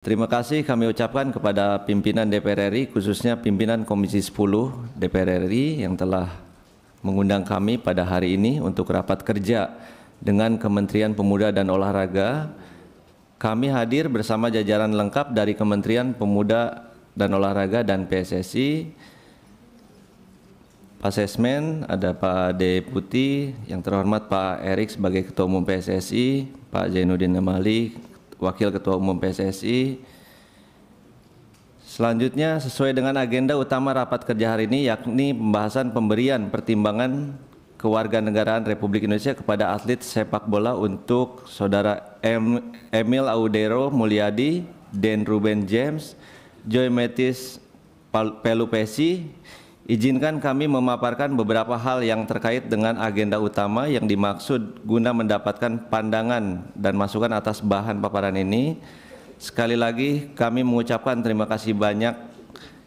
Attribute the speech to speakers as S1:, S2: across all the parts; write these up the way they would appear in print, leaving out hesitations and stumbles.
S1: Terima kasih kami ucapkan kepada pimpinan DPR RI, khususnya pimpinan Komisi 10 DPR RI yang telah mengundang kami pada hari ini untuk rapat kerja dengan Kementerian Pemuda dan Olahraga. Kami hadir bersama jajaran lengkap dari Kementerian Pemuda dan Olahraga dan PSSI. Pak Sesmen, ada Pak Deputi, yang terhormat Pak Erik sebagai Ketua Umum PSSI, Pak Zainuddin Amali, Wakil Ketua Umum PSSI. Selanjutnya sesuai dengan agenda utama rapat kerja hari ini, yakni pembahasan pemberian pertimbangan kewarganegaraan Republik Indonesia kepada atlet sepak bola untuk Saudara Emil Audero Mulyadi, Den Ruben James, Joy Matthis Pelupesi. Izinkan kami memaparkan beberapa hal yang terkait dengan agenda utama yang dimaksud guna mendapatkan pandangan dan masukan atas bahan paparan ini. Sekali lagi kami mengucapkan terima kasih banyak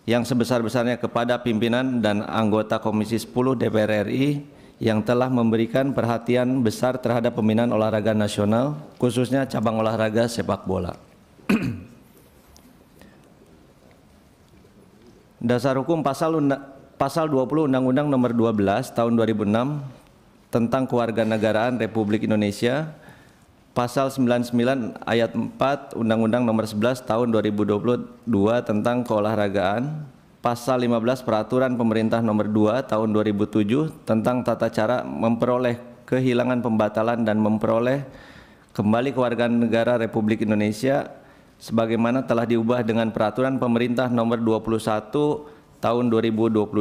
S1: yang sebesar-besarnya kepada pimpinan dan anggota Komisi 10 DPR RI yang telah memberikan perhatian besar terhadap pembinaan olahraga nasional, khususnya cabang olahraga sepak bola. Dasar hukum Pasal 20 Undang-Undang Nomor 12 Tahun 2006 tentang Kewarganegaraan Republik Indonesia, Pasal 99 Ayat 4 Undang-Undang Nomor 11 Tahun 2022 tentang Keolahragaan, Pasal 15 Peraturan Pemerintah Nomor 2 Tahun 2007 tentang tata cara memperoleh kehilangan pembatalan dan memperoleh kembali kewarganegaraan Republik Indonesia sebagaimana telah diubah dengan Peraturan Pemerintah Nomor 21 Tahun 2022.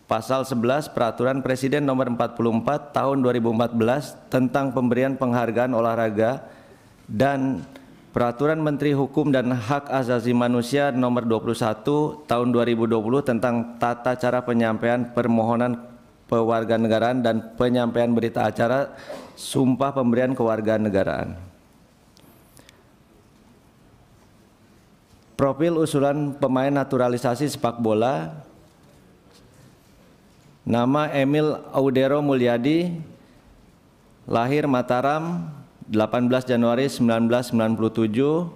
S1: Pasal 11 Peraturan Presiden Nomor 44 Tahun 2014 tentang pemberian penghargaan olahraga dan Peraturan Menteri Hukum dan Hak Asasi Manusia Nomor 21 Tahun 2020 tentang tata cara penyampaian permohonan kewarganegaraan dan penyampaian berita acara sumpah pemberian kewarganegaraan. Profil usulan pemain naturalisasi sepak bola. Nama Emil Audero Mulyadi, lahir Mataram 18 Januari 1997.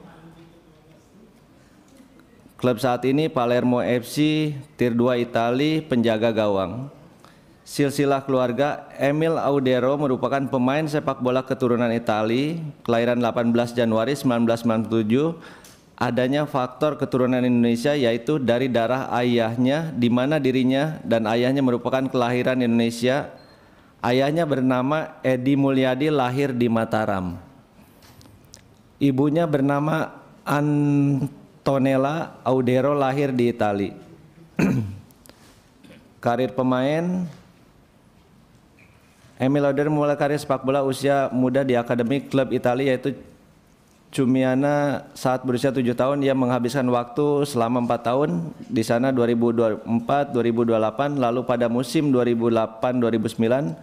S1: Klub saat ini Palermo FC, Tier 2 Itali, penjaga gawang. Silsilah keluarga, Emil Audero merupakan pemain sepak bola keturunan Itali, kelahiran 18 Januari 1997. Adanya faktor keturunan Indonesia yaitu dari darah ayahnya, di mana dirinya dan ayahnya merupakan kelahiran Indonesia. Ayahnya bernama Edi Mulyadi, lahir di Mataram. Ibunya bernama Antonella Audero, lahir di Itali. Karir pemain, Emil Audero mulai karir sepak bola usia muda di akademi klub Italia yaitu Ciumiana. Saat berusia 7 tahun ia menghabiskan waktu selama 4 tahun di sana 2024-2028, lalu pada musim 2008-2009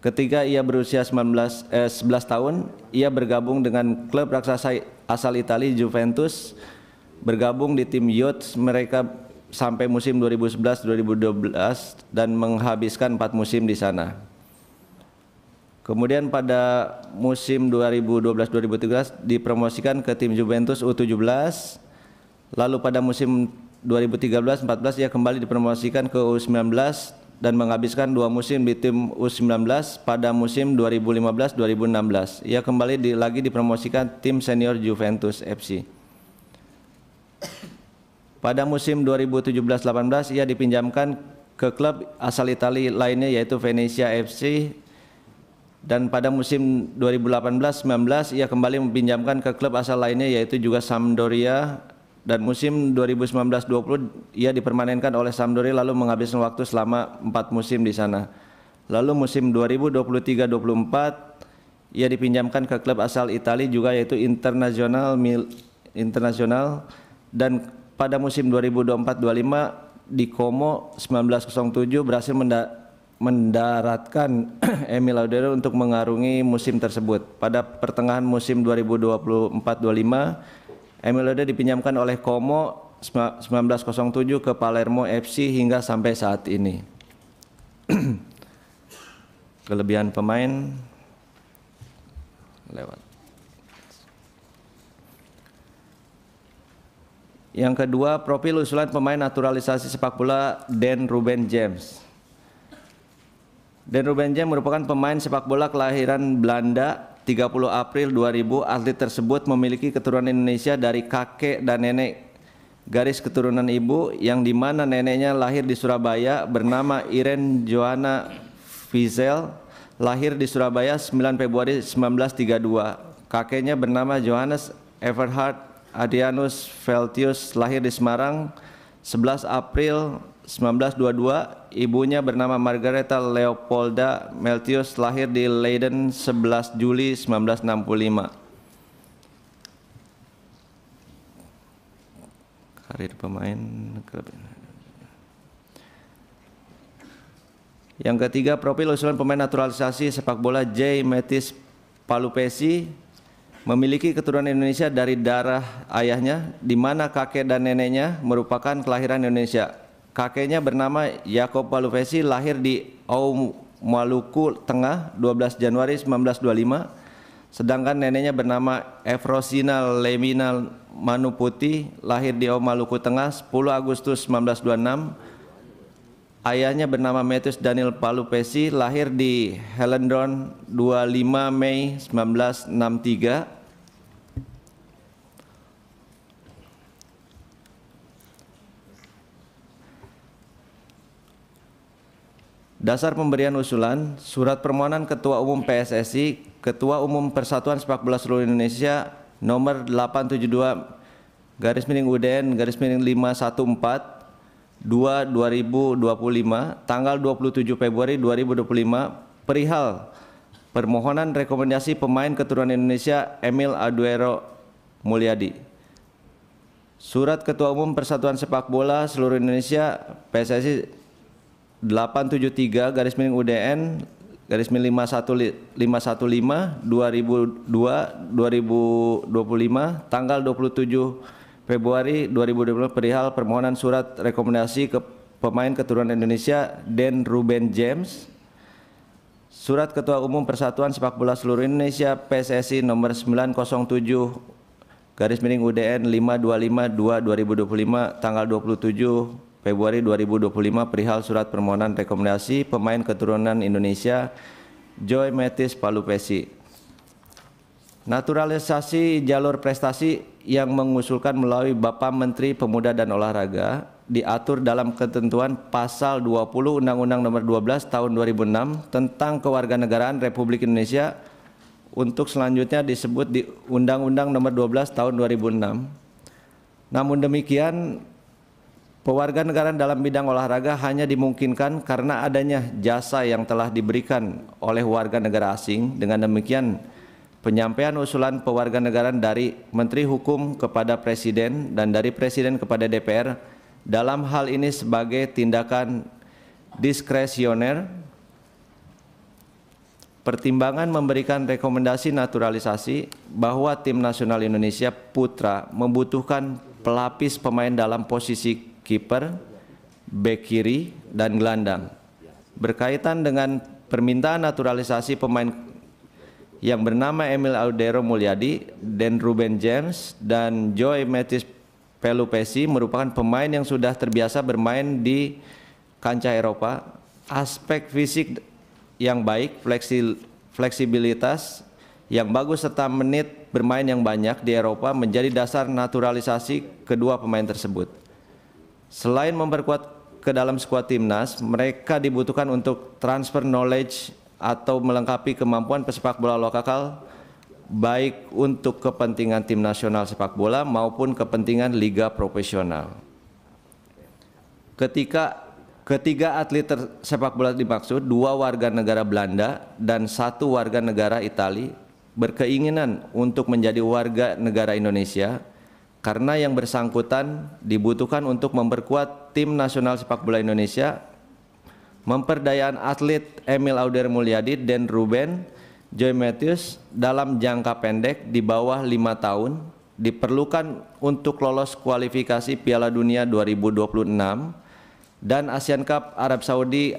S1: ketika ia berusia 11 tahun ia bergabung dengan klub raksasa asal Italia Juventus, bergabung di tim youth mereka sampai musim 2011-2012 dan menghabiskan 4 musim di sana. Kemudian pada musim 2012-2013 dipromosikan ke tim Juventus U17. Lalu pada musim 2013-14 ia kembali dipromosikan ke U19 dan menghabiskan 2 musim di tim U19. Pada musim 2015-2016 ia kembali lagi dipromosikan tim senior Juventus FC. Pada musim 2017-18 ia dipinjamkan ke klub asal Italia lainnya yaitu Venezia FC. Dan pada musim 2018-19 ia kembali dipinjamkan ke klub asal lainnya yaitu juga Sampdoria, dan musim 2019-20 ia dipermanenkan oleh Sampdoria lalu menghabiskan waktu selama 4 musim di sana. Lalu musim 2023-24 ia dipinjamkan ke klub asal Italia juga yaitu Internazionale, dan pada musim 2024-25 di Como 1907 berhasil mendaratkan Emil Audero untuk mengarungi musim tersebut. Pada pertengahan musim 2024-25, Emil Audero dipinjamkan oleh Como 1907 ke Palermo FC hingga sampai saat ini. Kelebihan pemain lewat. Yang kedua, profil usulan pemain naturalisasi sepak bola Dan Ruben James. Dan Ruben James merupakan pemain sepak bola kelahiran Belanda 30 April 2000. Atlet tersebut memiliki keturunan Indonesia dari kakek dan nenek garis keturunan ibu, yang dimana neneknya lahir di Surabaya bernama Irene Johanna Wiesel, lahir di Surabaya 9 Februari 1932. Kakeknya bernama Johannes Everhard Adrianus Veltius, lahir di Semarang 11 April 1922. Ibunya bernama Margareta Leopolda Meltius, lahir di Leiden 11 Juli 1965. Karir pemain. Yang ketiga, profil usulan pemain naturalisasi sepak bola J. Metis Palupesi, memiliki keturunan Indonesia dari darah ayahnya, di mana kakek dan neneknya merupakan kelahiran Indonesia. Kakeknya bernama Yakob Palupesi, lahir di Au, Maluku Tengah 12 Januari 1925. Sedangkan neneknya bernama Efrosina Lemina Manuputi, lahir di Au, Maluku Tengah 10 Agustus 1926. Ayahnya bernama Metus Daniel Palupesi, lahir di Helendon 25 Mei 1963. Dasar pemberian usulan, surat permohonan Ketua Umum PSSI, Ketua Umum Persatuan Sepak Bola Seluruh Indonesia nomor 872/UDN/514 2025 tanggal 27 Februari 2025 perihal permohonan rekomendasi pemain keturunan Indonesia Emil Aduero Mulyadi. Surat Ketua Umum Persatuan Sepak Bola Seluruh Indonesia PSSI 873/UDN/515 2025 tanggal 27 Februari 2020 perihal permohonan surat rekomendasi ke pemain keturunan Indonesia Dan Ruben James. Surat Ketua Umum Persatuan Sepak Bola Seluruh Indonesia PSSI nomor 907/UDN/525/2025 tanggal 27 Februari 2025 perihal surat permohonan rekomendasi pemain keturunan Indonesia Joy Metis Palupesi. Naturalisasi jalur prestasi yang mengusulkan melalui Bapak Menteri Pemuda dan Olahraga diatur dalam ketentuan Pasal 20 Undang-Undang Nomor 12 Tahun 2006 tentang Kewarganegaraan Republik Indonesia, untuk selanjutnya disebut di Undang-Undang Nomor 12 Tahun 2006. Namun demikian, pewarganegaraan dalam bidang olahraga hanya dimungkinkan karena adanya jasa yang telah diberikan oleh warga negara asing. Dengan demikian, penyampaian usulan pewarganegaraan dari Menteri Hukum kepada Presiden dan dari Presiden kepada DPR dalam hal ini sebagai tindakan diskresioner. Pertimbangan memberikan rekomendasi naturalisasi bahwa tim nasional Indonesia Putra membutuhkan pelapis pemain dalam posisi kiper, bek kiri, dan gelandang. Berkaitan dengan permintaan naturalisasi pemain yang bernama Emil Audero Mulyadi, Dan Ruben James, dan Joy Metis Palupesi merupakan pemain yang sudah terbiasa bermain di kancah Eropa. Aspek fisik yang baik, fleksibilitas yang bagus, serta menit bermain yang banyak di Eropa menjadi dasar naturalisasi kedua pemain tersebut. Selain memperkuat ke dalam skuad timnas, mereka dibutuhkan untuk transfer knowledge atau melengkapi kemampuan pesepak bola lokal, baik untuk kepentingan tim nasional sepak bola maupun kepentingan liga profesional. Ketiga atlet sepak bola dimaksud, 2 warga negara Belanda dan 1 warga negara Italia, berkeinginan untuk menjadi warga negara Indonesia karena yang bersangkutan dibutuhkan untuk memperkuat tim nasional sepak bola Indonesia. Memperdayaan atlet Emil Audero Mulyadi dan Ruben Joy Matthews dalam jangka pendek di bawah 5 tahun diperlukan untuk lolos kualifikasi Piala Dunia 2026 dan Asian Cup Arab Saudi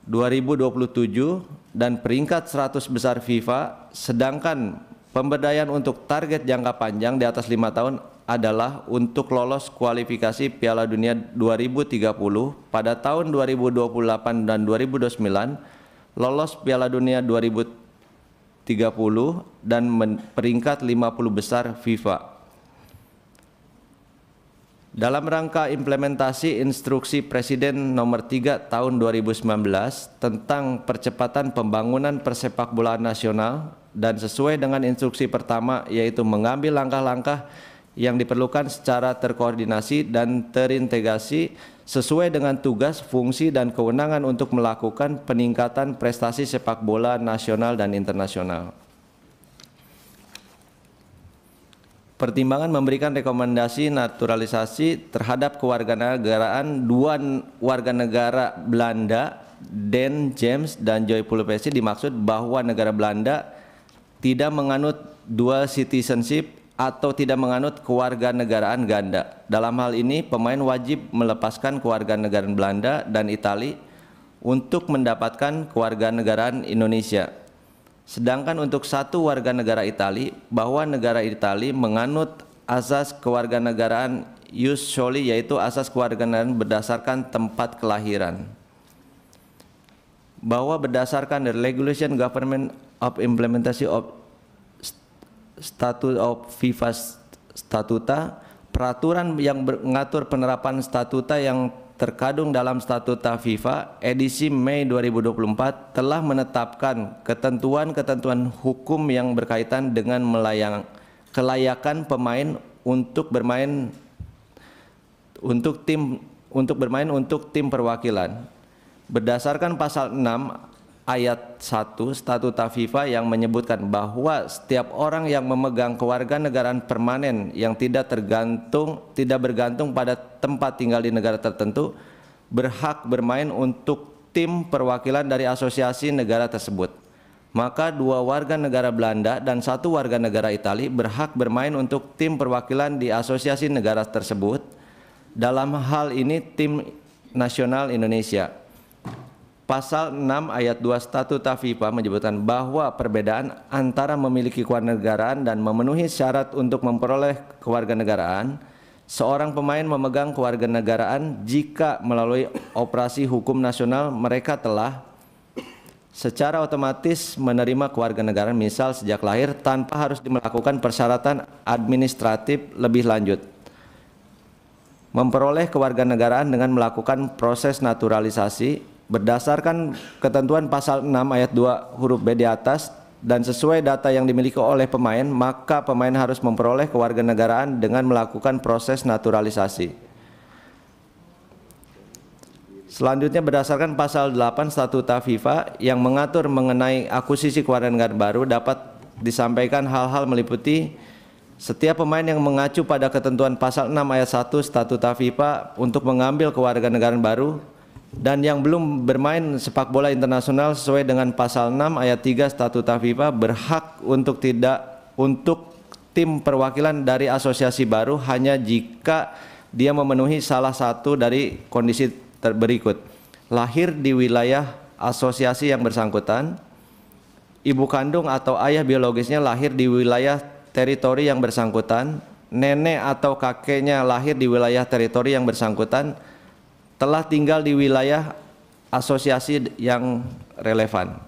S1: 2027 dan peringkat 100 besar FIFA. Sedangkan pemberdayaan untuk target jangka panjang di atas 5 tahun adalah untuk lolos kualifikasi Piala Dunia 2030 pada tahun 2028 dan 2029, lolos Piala Dunia 2030 dan peringkat 50 besar FIFA. Dalam rangka implementasi Instruksi Presiden Nomor 3 Tahun 2019 tentang percepatan pembangunan persepakbolaan nasional dan sesuai dengan instruksi pertama, yaitu mengambil langkah-langkah yang diperlukan secara terkoordinasi dan terintegrasi sesuai dengan tugas, fungsi, dan kewenangan untuk melakukan peningkatan prestasi sepak bola nasional dan internasional. Pertimbangan memberikan rekomendasi naturalisasi terhadap kewarganegaraan dua warga negara Belanda, Dan James dan Joy Pulpesi, dimaksud bahwa negara Belanda tidak menganut dual citizenship atau tidak menganut kewarganegaraan ganda. Dalam hal ini, pemain wajib melepaskan kewarganegaraan Belanda dan Italia untuk mendapatkan kewarganegaraan Indonesia. Sedangkan untuk satu warga negara Italia, bahwa negara Italia menganut asas kewarganegaraan ius soli, yaitu asas kewarganegaraan berdasarkan tempat kelahiran. Bahwa berdasarkan the regulation government of implementation of Statute of FIFA Statuta, peraturan yang mengatur penerapan statuta yang terkandung dalam Statuta FIFA edisi Mei 2024 telah menetapkan ketentuan-ketentuan hukum yang berkaitan dengan kelayakan pemain untuk bermain untuk tim perwakilan. Berdasarkan pasal 6 ayat 1 Statuta FIFA yang menyebutkan bahwa setiap orang yang memegang kewarganegaraan permanen yang tidak bergantung pada tempat tinggal di negara tertentu berhak bermain untuk tim perwakilan dari asosiasi negara tersebut. Maka dua warga negara Belanda dan satu warga negara Italia berhak bermain untuk tim perwakilan di asosiasi negara tersebut. Dalam hal ini tim nasional Indonesia. Pasal 6 ayat 2 Statuta FIFA menyebutkan bahwa perbedaan antara memiliki kewarganegaraan dan memenuhi syarat untuk memperoleh kewarganegaraan, seorang pemain memegang kewarganegaraan jika melalui operasi hukum nasional mereka telah secara otomatis menerima kewarganegaraan, misal sejak lahir, tanpa harus melakukan persyaratan administratif lebih lanjut. Memperoleh kewarganegaraan dengan melakukan proses naturalisasi berdasarkan ketentuan pasal 6 ayat 2 huruf B di atas dan sesuai data yang dimiliki oleh pemain, maka pemain harus memperoleh kewarganegaraan dengan melakukan proses naturalisasi. Selanjutnya, berdasarkan pasal 8 Statuta FIFA yang mengatur mengenai akuisisi kewarganegaraan baru, dapat disampaikan hal-hal meliputi setiap pemain yang mengacu pada ketentuan pasal 6 ayat 1 Statuta FIFA untuk mengambil kewarganegaraan baru dan yang belum bermain sepak bola internasional sesuai dengan pasal 6 ayat 3 Statuta FIFA berhak untuk tim perwakilan dari asosiasi baru hanya jika dia memenuhi salah satu dari kondisi berikut: lahir di wilayah asosiasi yang bersangkutan, ibu kandung atau ayah biologisnya lahir di wilayah teritori yang bersangkutan, nenek atau kakeknya lahir di wilayah teritori yang bersangkutan, telah tinggal di wilayah asosiasi yang relevan.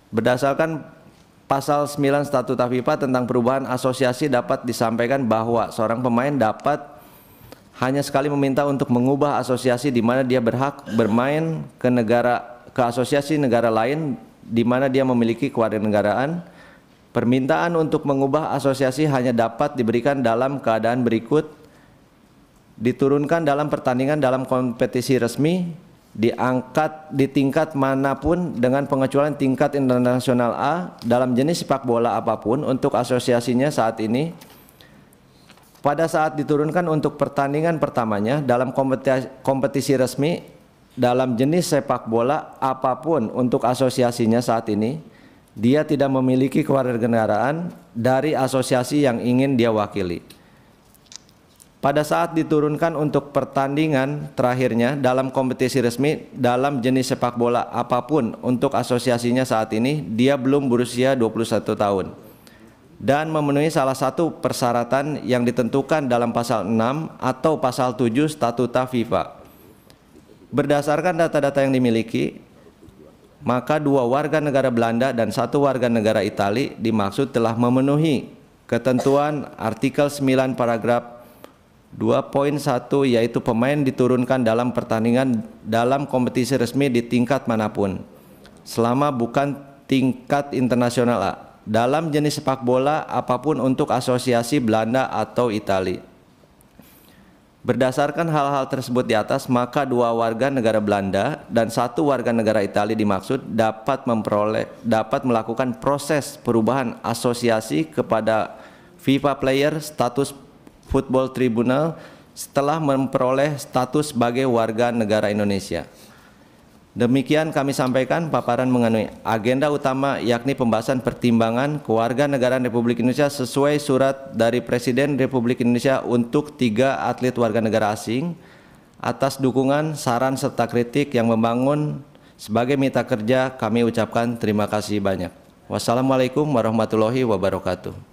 S1: Berdasarkan pasal 9 Statuta FIFA tentang perubahan asosiasi, dapat disampaikan bahwa seorang pemain dapat hanya sekali meminta untuk mengubah asosiasi di mana dia berhak bermain ke asosiasi negara lain di mana dia memiliki kewarganegaraan. Permintaan untuk mengubah asosiasi hanya dapat diberikan dalam keadaan berikut: diturunkan dalam pertandingan dalam kompetisi resmi, diangkat di tingkat manapun dengan pengecualian tingkat internasional A dalam jenis sepak bola apapun untuk asosiasinya saat ini. Pada saat diturunkan untuk pertandingan pertamanya dalam kompetisi resmi dalam jenis sepak bola apapun untuk asosiasinya saat ini, dia tidak memiliki kewarganegaraan dari asosiasi yang ingin dia wakili. Pada saat diturunkan untuk pertandingan terakhirnya dalam kompetisi resmi dalam jenis sepak bola apapun untuk asosiasinya saat ini, dia belum berusia 21 tahun. dan memenuhi salah satu persyaratan yang ditentukan dalam pasal 6 atau pasal 7 Statuta FIFA. Berdasarkan data-data yang dimiliki, maka 2 warga negara Belanda dan 1 warga negara Italia dimaksud telah memenuhi ketentuan artikel 9 paragraf 2.1, yaitu pemain diturunkan dalam pertandingan dalam kompetisi resmi di tingkat manapun selama bukan tingkat internasional A, dalam jenis sepak bola apapun untuk asosiasi Belanda atau Italia. Berdasarkan hal-hal tersebut di atas, maka 2 warga negara Belanda dan 1 warga negara Italia dimaksud dapat melakukan proses perubahan asosiasi kepada FIFA Player Status Football Tribunal setelah memperoleh status sebagai warga negara Indonesia. Demikian kami sampaikan paparan mengenai agenda utama, yakni pembahasan pertimbangan kewarganegaraan Republik Indonesia sesuai surat dari Presiden Republik Indonesia untuk 3 atlet warga negara asing. Atas dukungan, saran serta kritik yang membangun sebagai mitra kerja, kami ucapkan terima kasih banyak. Wassalamualaikum warahmatullahi wabarakatuh.